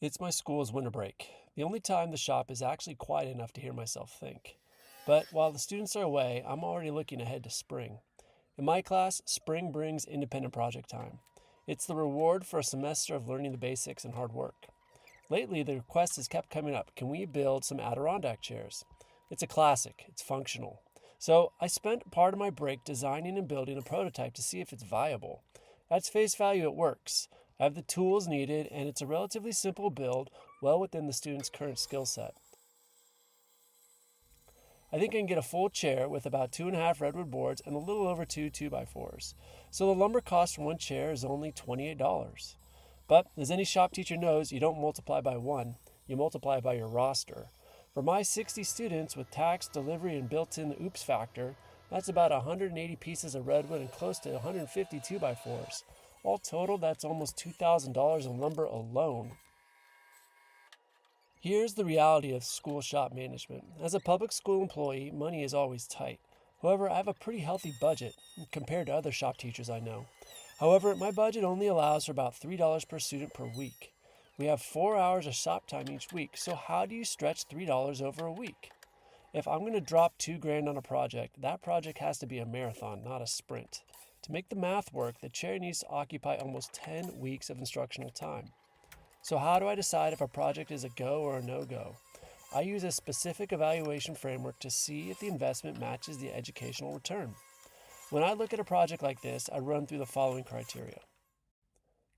It's my school's winter break, the only time the shop is actually quiet enough to hear myself think. But while the students are away, I'm already looking ahead to spring. In my class, spring brings independent project time. It's the reward for a semester of learning the basics and hard work. Lately, the request has kept coming up, can we build some Adirondack chairs? It's a classic, it's functional. So I spent part of my break designing and building a prototype to see if it's viable. At face value, it works. I have the tools needed, and it's a relatively simple build, well within the student's current skill set. I think I can get a full chair with about 2.5 redwood boards and a little over 2 2x4s. So the lumber cost for one chair is only $28. But as any shop teacher knows, you don't multiply by 1, you multiply by your roster. For my 60 students with tax, delivery, and built-in oops factor, that's about 180 pieces of redwood and close to 150 2x4s. All total, that's almost $2,000 in lumber alone. Here's the reality of school shop management. As a public school employee, money is always tight. However, I have a pretty healthy budget compared to other shop teachers I know. However, my budget only allows for about $3 per student per week. We have 4 hours of shop time each week, so how do you stretch $3 over a week? If I'm going to drop $2,000 on a project, that project has to be a marathon, not a sprint. To make the math work, the chair needs to occupy almost 10 weeks of instructional time. So how do I decide if a project is a go or a no-go? I use a specific evaluation framework to see if the investment matches the educational return. When I look at a project like this, I run through the following criteria.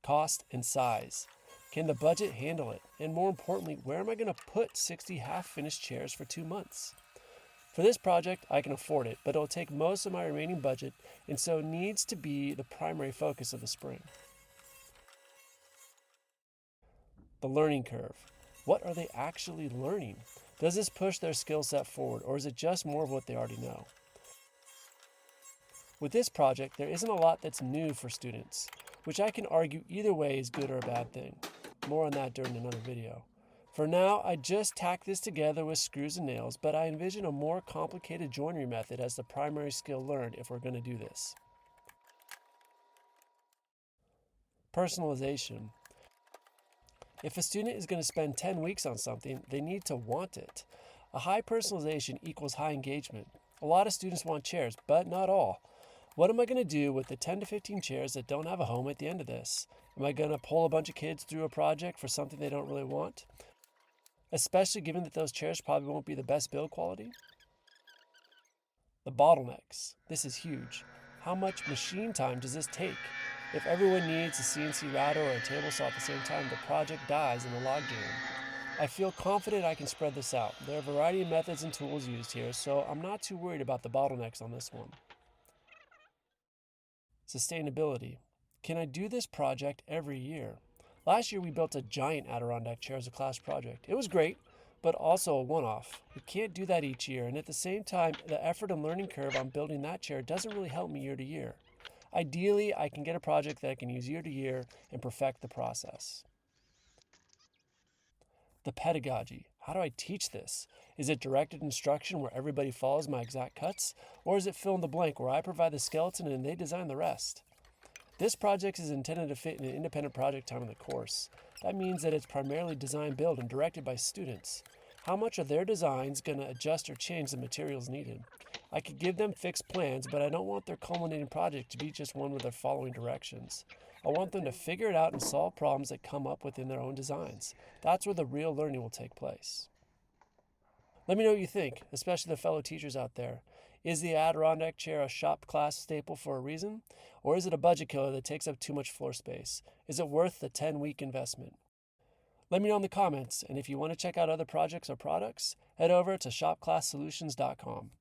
Cost and size. Can the budget handle it? And more importantly, where am I going to put 60 half-finished chairs for 2 months? For this project, I can afford it, but it will take most of my remaining budget, and so needs to be the primary focus of the spring. The learning curve. What are they actually learning? Does this push their skill set forward, or is it just more of what they already know? With this project, there isn't a lot that's new for students, which I can argue either way is good or a bad thing. More on that during another video. For now, I just tack this together with screws and nails, but I envision a more complicated joinery method as the primary skill learned if we're going to do this. Personalization. If a student is going to spend 10 weeks on something, they need to want it. A high personalization equals high engagement. A lot of students want chairs, but not all. What am I going to do with the 10 to 15 chairs that don't have a home at the end of this? Am I going to pull a bunch of kids through a project for something they don't really want? Especially given that those chairs probably won't be the best build quality? The bottlenecks. This is huge. How much machine time does this take? If everyone needs a CNC router or a table saw at the same time, the project dies in a logjam. I feel confident I can spread this out. There are a variety of methods and tools used here, so I'm not too worried about the bottlenecks on this one. Sustainability. Can I do this project every year? Last year we built a giant Adirondack chair as a class project. It was great, but also a one-off. We can't do that each year, and at the same time, the effort and learning curve on building that chair doesn't really help me year to year. Ideally, I can get a project that I can use year to year and perfect the process. The pedagogy. How do I teach this? Is it directed instruction where everybody follows my exact cuts? Or is it fill in the blank where I provide the skeleton and they design the rest? This project is intended to fit in an independent project time in the course. That means that it's primarily design build and directed by students. How much are their designs going to adjust or change the materials needed? I could give them fixed plans, but I don't want their culminating project to be just one where they're following directions. I want them to figure it out and solve problems that come up within their own designs. That's where the real learning will take place. Let me know what you think, especially the fellow teachers out there. Is the Adirondack chair a shop class staple for a reason? Or is it a budget killer that takes up too much floor space? Is it worth the 10-week investment? Let me know in the comments, and if you want to check out other projects or products, head over to shopclasssolutions.com.